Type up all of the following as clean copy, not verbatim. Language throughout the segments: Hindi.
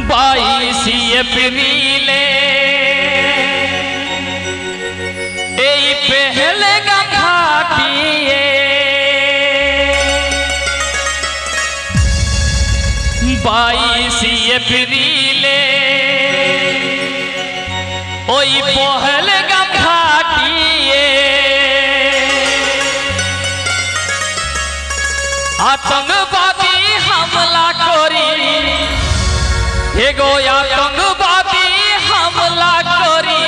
22 এপ্রিলে এই পেহেলগাম ঘাটিয়ে 22 এপ্রিলে ওই পেহেলগাম ঘাটিয়ে आतंकवादी हमला करी एगो आतंकवादी हमला करी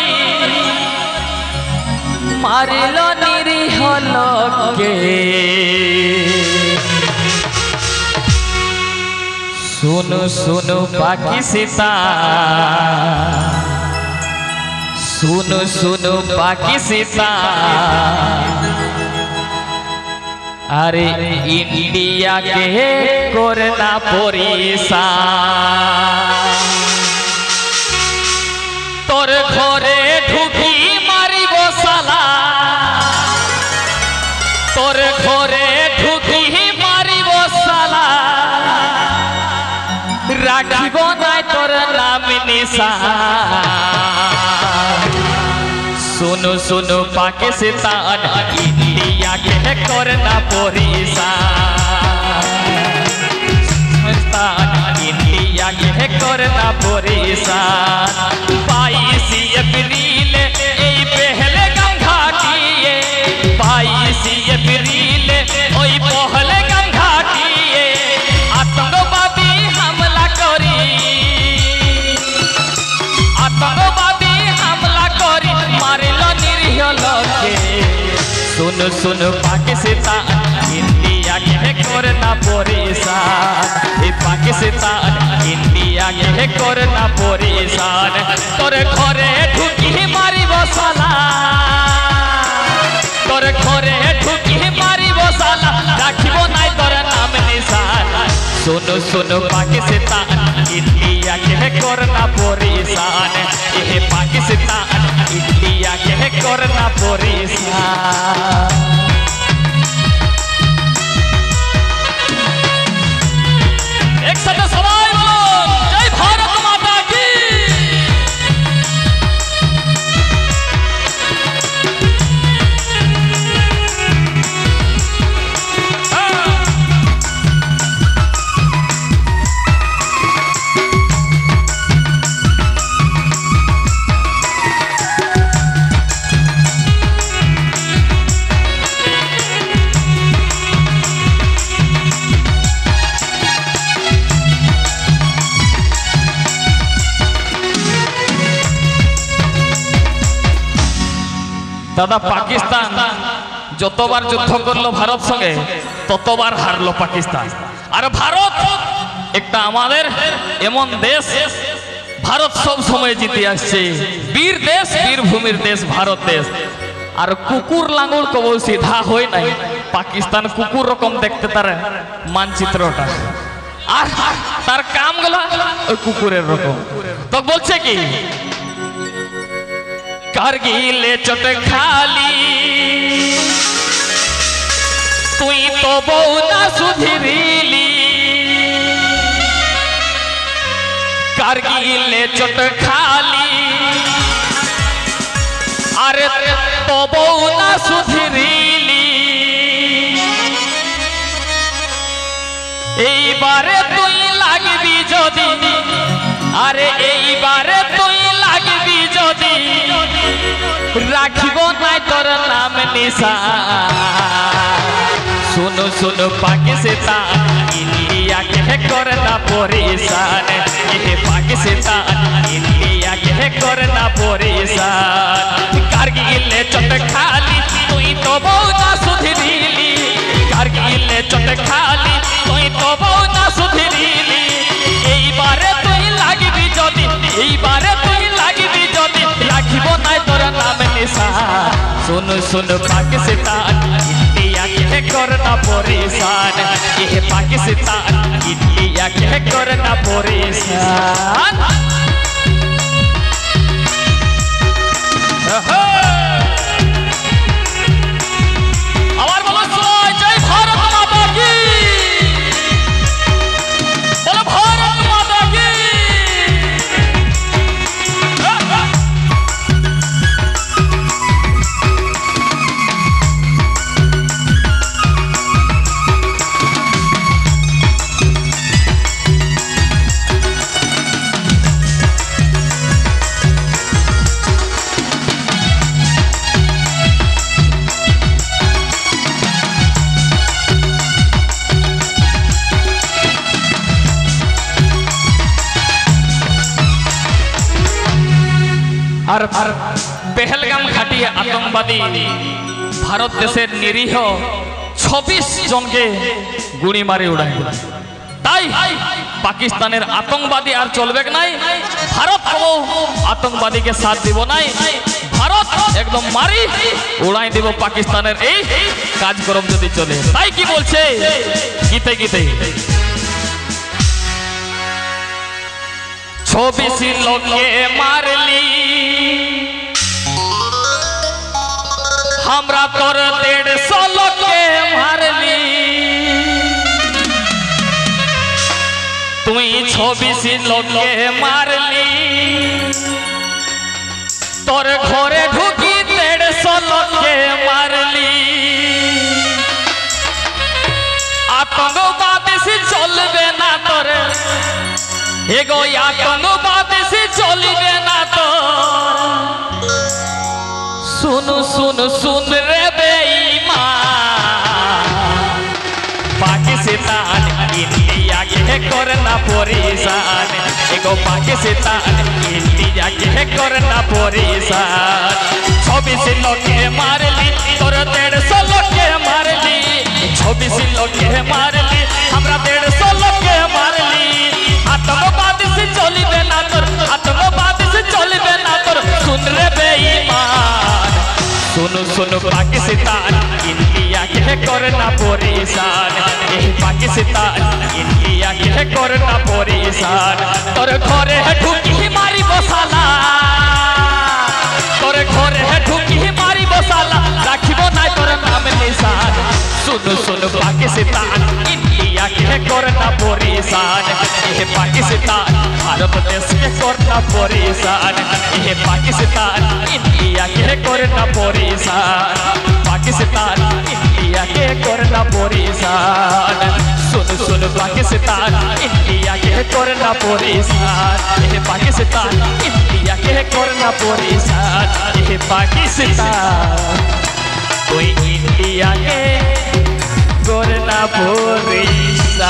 मारिल निरीह लोके सुनु सुनु पाकिस्तान सुनु सुनु पाकिस्तान अरे इंडिया के कोरोना परेशान तोर घरे ढुकी मारिब साला तोर घरे ढुकी मारिब साला राखिब नाई तोर नाम निशान सुनु सुनु पाकिस्तान इंडिया के कोरोना परेशान इंडिया के कोरोना परेशान 22 एप्रिल এই পেহেলগাম ঘাটিয়ে 22 एप्रिल ওই পেহেলগাম ঘাটিয়ে আতঙ্কবাদী হামলা করি आतंकवादी हमला करी मारिल निरीह लोके सुन सुन पाकिस्तान इंडिया के कोरोना परेशान पाकिस्तान इंडिया के कोरोना परेशान तोर घरे ढुकी मारिब साला तोर घरे ढुकी मारिब साला राखिब नाई तोर नाम निशान सुनो सुनो पाकिस्तान इंडिया के कोरोना परेशान ये पाकिस्तान इंडिया के कोरोना परेशान एक साथ सवाल बोलो जय भारत माता की दादा पाकिस्तान যতবার যুদ্ধ করলো ভারত সঙ্গে ততবার হারলো পাকিস্তান আর ভারত একটা আমাদের এমন দেশ ভারত সব সময় জিতে আসছে বীর দেশ বীরভূমির দেশ ভারত দেশ আর কুকুর লাঙ্গল কবল সিধা হয় নাই পাকিস্তান কুকুর রকম দেখতে তার মানচিত্রটা আর তার কামগুলো ওই কুকুরের রকম তো বলছে কি कारगिल चोट खाली तुई तो बहुना सुधरिली कारगिल चोट खाली अरे तो बहुना सुधरिली এই বারে তুই লাগবি যদি अरे এই বারে তুই লাগবি যদি राखिब नाई तोर नाम निशान सुनो सुनो पाकिस्तान इंडिया के कोरोना परेशान ये पाकिस्तान इंडिया के कोरोना परेशान कारगिल चोट खाली तुई तो बहुना सुधरिली कारगिल चोट खाली तुई तो बहुना सुधरिली এই বারে তুই লাগবি যদি এই বারে তুই লাগবি যদি রাখিব নাই তোর নাম নিশান सुनो सुनो पाकिस्तान इंडिया के कोरोना परेशान ये पाकिस्तान इंडिया के कोरोना परेशान আর পেহেলগাম ঘাটিয়ে আতঙ্কবাদী ভারত দেশের নিরীহ 26 জনকে গুলি মারি উড়াই তাই পাকিস্তানের আতঙ্কবাদী আর চলবে নাই ভারত আতঙ্কবাদীকে সাথ দিব নাই ভারত একদম মারি উড়াই দিব পাকিস্তানের এই কাজকর্ম যদি চলে তাই কি বলছে গীতে গীতে 26 লোককে মারলি हमरा तोर 150 लोकके मारली तुई 26 लोकके मारली तोर घरे ढुकी 150 लोकके मारली आतंकवादी से चलबे ना तोर एगो आतंकवादी से चलबे ना तोर सुन सुन सुन रे बेईमान पाकिस्तान इंडिया के करना परेशान एगो पाकिस्तान इंडिया के करना परेशान 26 लोग के मारली तोर 150 लोग के मारली 26 लोग के मारली हमरा 150 लोग के मारली आतंकवादी से चलबे ना तोर आतंकवादी से चलबे ना तोर सुन रे बेईमान सुन सुन पाकिस्तान इंडिया के करना परेशान पाकिस्तान इंडिया के करना परेशान तोर घरे ढुकी मारी बसाला तोर घरे ढुकी मारी बसाला राखिबो ना तोर नाम निशान सुन सुन पाकिस्तान इंडिया के करना परेशान पाकिस्तान भारत देश के करना परेशान पाकिस्तान इंडिया के करना परेशान पाकिस्तान इंडिया के करना परेशान सुन सुन पाकिस्तान इंडिया के करना परेशान पाकिस्तान इंडिया के करना परेशान पाकिस्तान कोई इंडिया के करना परेशान।